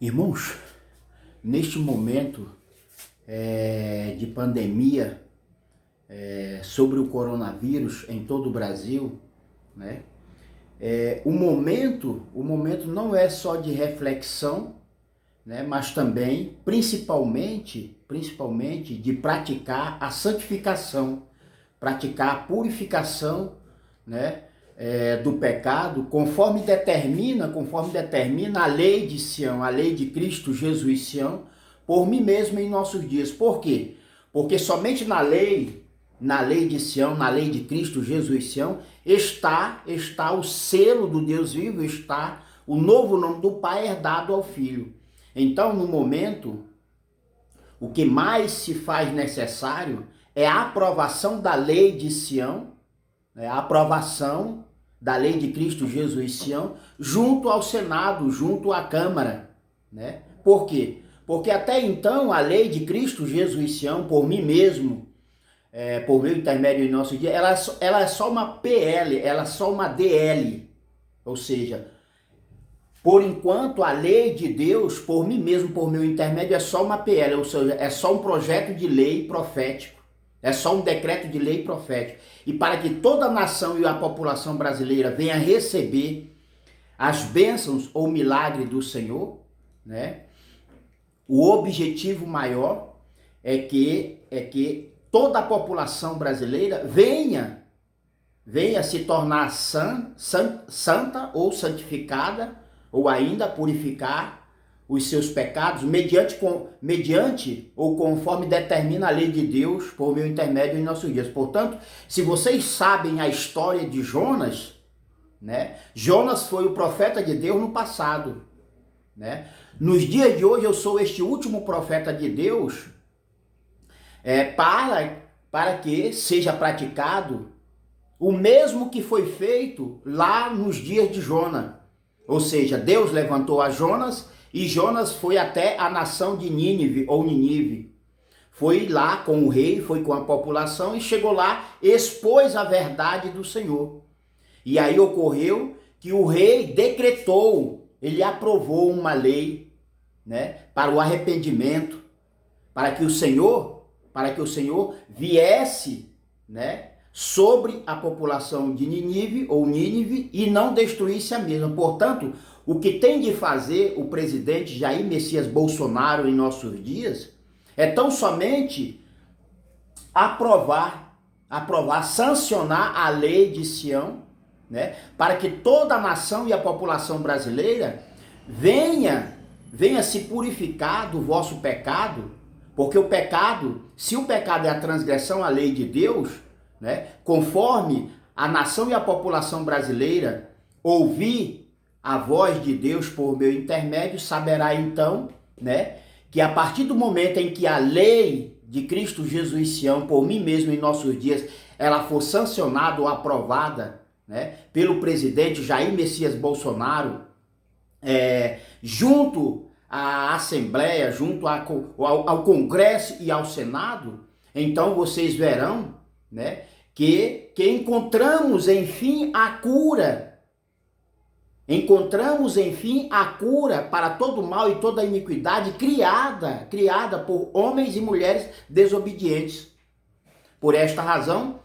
Irmãos, neste momento de pandemia sobre o coronavírus em todo o Brasil, né? O momento não é só de reflexão, né? Mas também, principalmente de praticar a santificação, praticar a purificação, né? Do pecado, conforme determina a lei de Sião, a lei de Cristo Jesus Sião, por mim mesmo em nossos dias. Por quê? Porque somente na lei de Sião, na lei de Cristo Jesus Sião, está o selo do Deus vivo, está o novo nome do Pai herdado ao Filho. Então, no momento, o que mais se faz necessário é a aprovação da lei de Sião, a aprovação da lei de Cristo Jesus Sião, junto ao Senado, junto à Câmara, né? Por quê? Porque até então a lei de Cristo Jesus Sião, por mim mesmo, por meu intermédio em nosso dia, ela é só uma PL, ela é só uma DL, ou seja, por enquanto a lei de Deus, por mim mesmo, por meu intermédio, é só uma PL, ou seja, é só um projeto de lei profético. É só um decreto de lei profético. E para que toda a nação e a população brasileira venha receber as bênçãos ou milagre do Senhor, né? O objetivo maior é que toda a população brasileira venha se tornar santa ou santificada, ou ainda purificar os seus pecados mediante ou conforme determina a lei de Deus por meu intermédio em nossos dias. Portanto, se vocês sabem a história de Jonas, né? Jonas foi o profeta de Deus no passado, né? Nos dias de hoje eu sou este último profeta de Deus para que seja praticado o mesmo que foi feito lá nos dias de Jonas. Ou seja, Deus levantou a Jonas e Jonas foi até a nação de Nínive ou Ninive. Foi lá com o rei, foi com a população e chegou lá, expôs a verdade do Senhor. E aí ocorreu que o rei decretou, ele aprovou uma lei, né, para o arrependimento, para que o Senhor viesse, né, sobre a população de Nínive ou Nínive e não destruísse a mesma. Portanto, o que tem de fazer o presidente Jair Messias Bolsonaro em nossos dias é tão somente aprovar, sancionar a lei de Sião, né, para que toda a nação e a população brasileira venha se purificar do vosso pecado, porque o pecado, se o pecado é a transgressão à lei de Deus, né, conforme a nação e a população brasileira ouvir a voz de Deus por meu intermédio, saberá então, né, que a partir do momento em que a lei de Cristo Jesus Sião, por mim mesmo em nossos dias, ela for sancionada ou aprovada, né, pelo presidente Jair Messias Bolsonaro, junto à Assembleia, junto ao Congresso e ao Senado, então vocês verão, né, que encontramos enfim a cura. Encontramos, enfim, a cura para todo mal e toda iniquidade criada por homens e mulheres desobedientes. Por esta razão,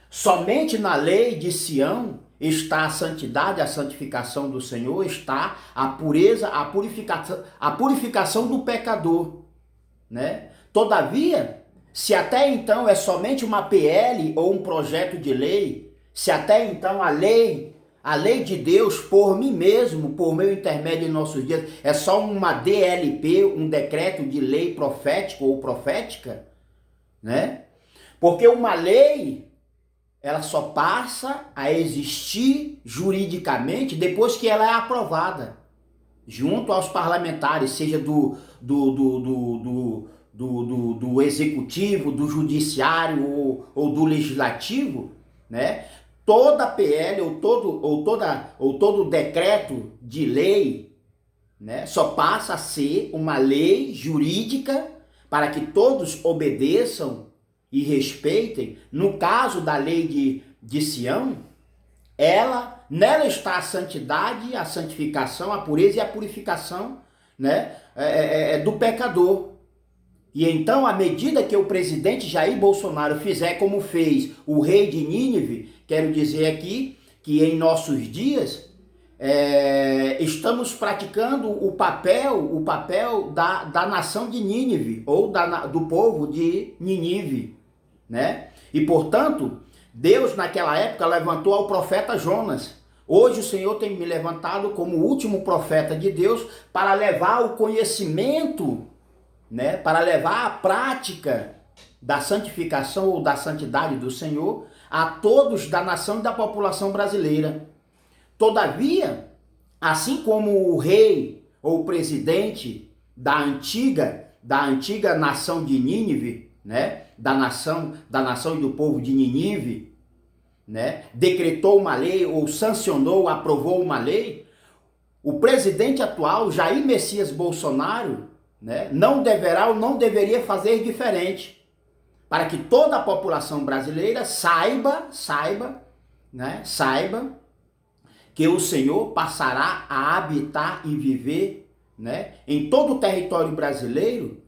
somente na lei de Sião está a santidade, a santificação do Senhor, está a pureza, a purificação do pecador, né? Todavia, se até então é somente uma PL ou um projeto de lei, se até então a lei de Deus, por mim mesmo, por meu intermédio em nossos dias, é só uma DLP, um decreto de lei profético ou profética, né? Porque uma lei, ela só passa a existir juridicamente depois que ela é aprovada, junto aos parlamentares, seja do executivo, do judiciário ou do legislativo, né? Toda PL ou todo decreto de lei, né, só passa a ser uma lei jurídica para que todos obedeçam e respeitem. No caso da lei de Sião, nela está a santidade, a santificação, a pureza e a purificação né, do pecador. E então, à medida que o presidente Jair Bolsonaro fizer como fez o rei de Nínive, quero dizer aqui que em nossos dias estamos praticando o papel da nação de Nínive, ou do povo de Nínive, né? E portanto, Deus naquela época levantou ao profeta Jonas. Hoje o Senhor tem me levantado como o último profeta de Deus para levar o conhecimento, né, para levar a prática da santificação ou da santidade do Senhor a todos da nação e da população brasileira. Todavia, assim como o rei ou o presidente da antiga nação de Nínive, né, da nação e do povo de Nínive, né, decretou uma lei ou sancionou, aprovou uma lei, o presidente atual, Jair Messias Bolsonaro, né, não deverá ou não deveria fazer diferente, para que toda a população brasileira saiba que o Senhor passará a habitar e viver, né, em todo o território brasileiro,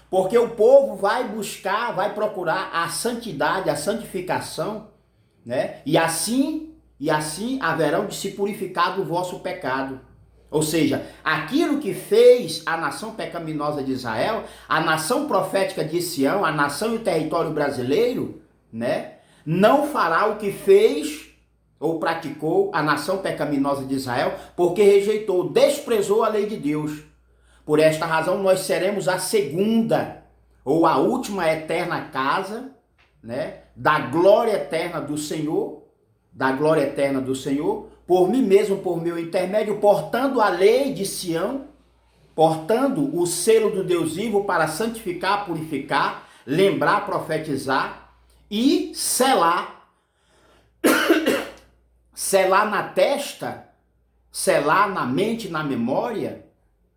porque o povo vai buscar, vai procurar a santidade, a santificação, né, e assim haverão de se purificar do vosso pecado. Ou seja, aquilo que fez a nação pecaminosa de Israel, a nação profética de Sião, a nação e o território brasileiro, né, não fará o que fez ou praticou a nação pecaminosa de Israel, porque rejeitou, desprezou a lei de Deus. Por esta razão nós seremos a segunda ou a última eterna casa, né, da glória eterna do Senhor, por mim mesmo, por meu intermédio, portando a lei de Sião, portando o selo do Deus vivo para santificar, purificar, lembrar, profetizar e selar. Selar na testa, selar na mente, na memória,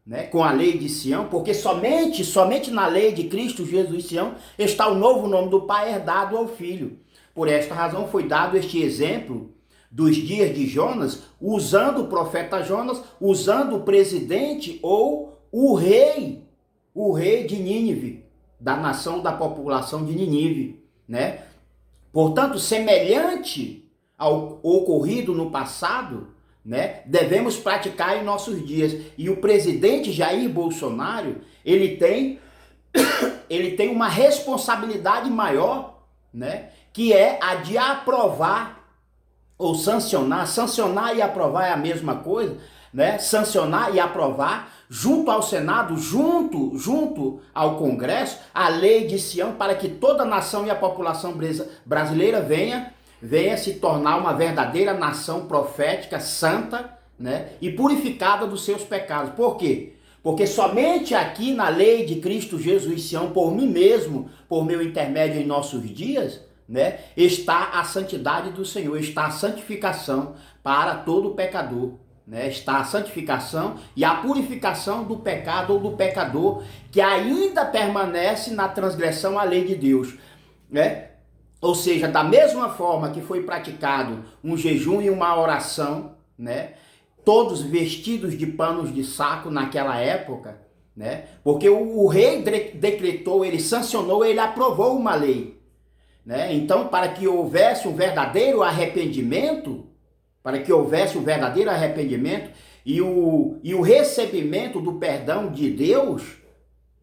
né, com a lei de Sião, porque somente na lei de Cristo Jesus Sião está o novo nome do Pai herdado ao Filho. Por esta razão foi dado este exemplo dos dias de Jonas, usando o profeta Jonas, usando o presidente ou o rei de Nínive, da nação, da população de Nínive, né? Portanto, semelhante ao ocorrido no passado, né, devemos praticar em nossos dias. E o presidente Jair Bolsonaro, ele tem uma responsabilidade maior, né, que é a de aprovar ou sancionar e aprovar é a mesma coisa, né? Sancionar e aprovar junto ao Senado, junto ao Congresso, a lei de Sião, para que toda a nação e a população brasileira venha se tornar uma verdadeira nação profética, santa, né, e purificada dos seus pecados. Por quê? Porque somente aqui na lei de Cristo Jesus Sião, por mim mesmo, por meu intermédio em nossos dias, né, está a santidade do Senhor, está a santificação para todo pecador, né, está a santificação e a purificação do pecado ou do pecador que ainda permanece na transgressão à lei de Deus, né? Ou seja, da mesma forma que foi praticado um jejum e uma oração, né, todos vestidos de panos de saco naquela época, né, porque o rei decretou, ele sancionou, ele aprovou uma lei, né? Então, para que houvesse um verdadeiro arrependimento, e o recebimento do perdão de Deus,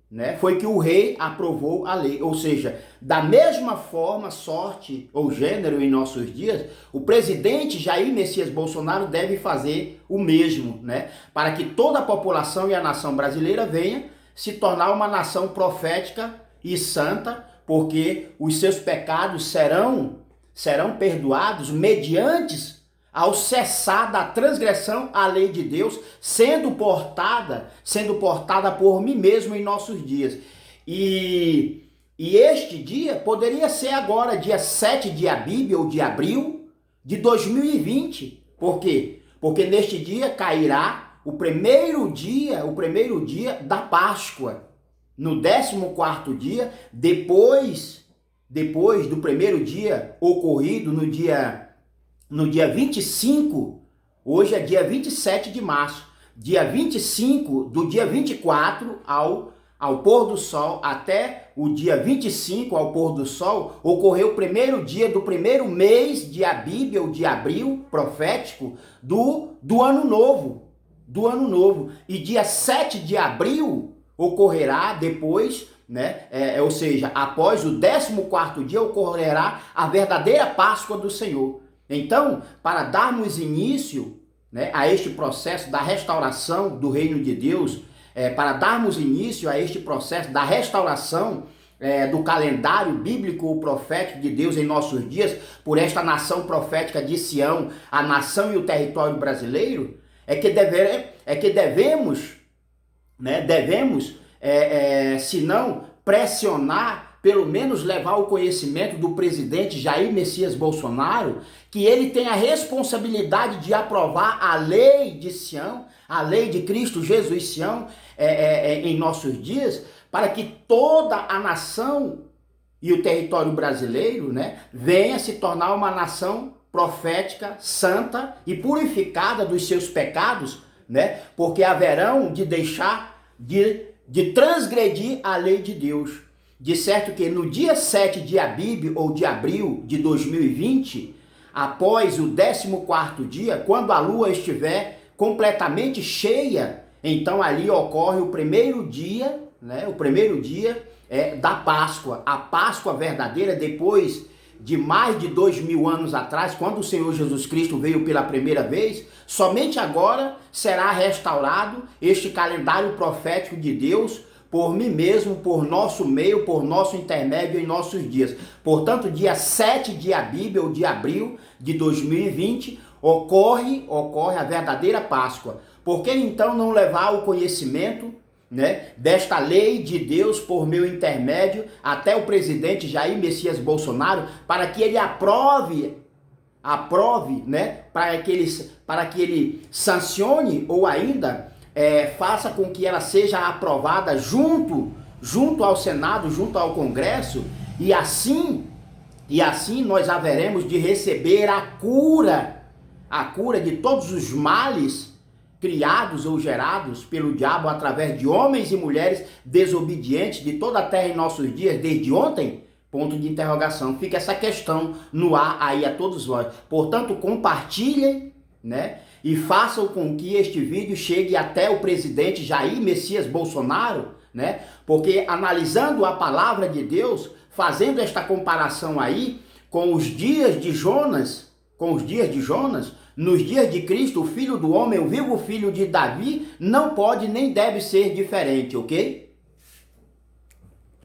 né, foi que o rei aprovou a lei. Ou seja, da mesma forma, sorte ou gênero em nossos dias, o presidente Jair Messias Bolsonaro deve fazer o mesmo, né, para que toda a população e a nação brasileira venha se tornar uma nação profética e santa, porque os seus pecados serão perdoados mediante ao cessar da transgressão à lei de Deus, sendo portada por mim mesmo em nossos dias. E este dia poderia ser agora, dia 7 de Abib ou de abril de 2020. Por quê? Porque neste dia cairá o primeiro dia da Páscoa. No 14º dia, depois do primeiro dia ocorrido no dia 25, hoje é dia 27 de março. dia 25, do dia 24 ao pôr do sol, até o dia 25 ao pôr do sol, ocorreu o primeiro dia do primeiro mês de Abib, ou de abril, profético, do ano novo. Do ano novo. E dia 7 de abril ocorrerá depois, né? Ou seja, após o 14º dia, ocorrerá a verdadeira Páscoa do Senhor. Então, para darmos início, né, a este processo da restauração do reino de Deus, para darmos início a este processo da restauração do calendário bíblico ou profético de Deus em nossos dias, por esta nação profética de Sião, a nação e o território brasileiro, devemos, se não pressionar, pelo menos levar ao conhecimento do presidente Jair Messias Bolsonaro, que ele tem a responsabilidade de aprovar a lei de Sião, a lei de Cristo Jesus Sião, em nossos dias, para que toda a nação e o território brasileiro, né, venha se tornar uma nação profética, santa e purificada dos seus pecados, né, porque haverão de deixar de transgredir a lei de Deus. De certo que no dia 7 de Abib, ou de abril de 2020, após o 14º dia, quando a lua estiver completamente cheia, então ali ocorre o primeiro dia, né? O primeiro dia da Páscoa, a Páscoa verdadeira, depois de mais de 2000 anos atrás, quando o Senhor Jesus Cristo veio pela primeira vez. Somente agora será restaurado este calendário profético de Deus, por mim mesmo, por nosso meio, por nosso intermédio em nossos dias. Portanto, dia 7 de Abib, ou de abril de 2020, ocorre a verdadeira Páscoa. Por que então não levar o conhecimento, né, desta lei de Deus por meu intermédio até o presidente Jair Messias Bolsonaro, para que ele aprove, né, para que ele sancione, ou ainda faça com que ela seja aprovada junto ao Senado, junto ao Congresso, e assim nós haveremos de receber a cura de todos os males criados ou gerados pelo diabo através de homens e mulheres desobedientes de toda a terra em nossos dias, desde ontem? Ponto de interrogação. Fica essa questão no ar aí a todos nós. Portanto, compartilhem, né? E façam com que este vídeo chegue até o presidente Jair Messias Bolsonaro, né? Porque analisando a palavra de Deus, fazendo esta comparação aí com os dias de Jonas, nos dias de Cristo, o Filho do Homem, o vivo filho de Davi, não pode nem deve ser diferente, ok?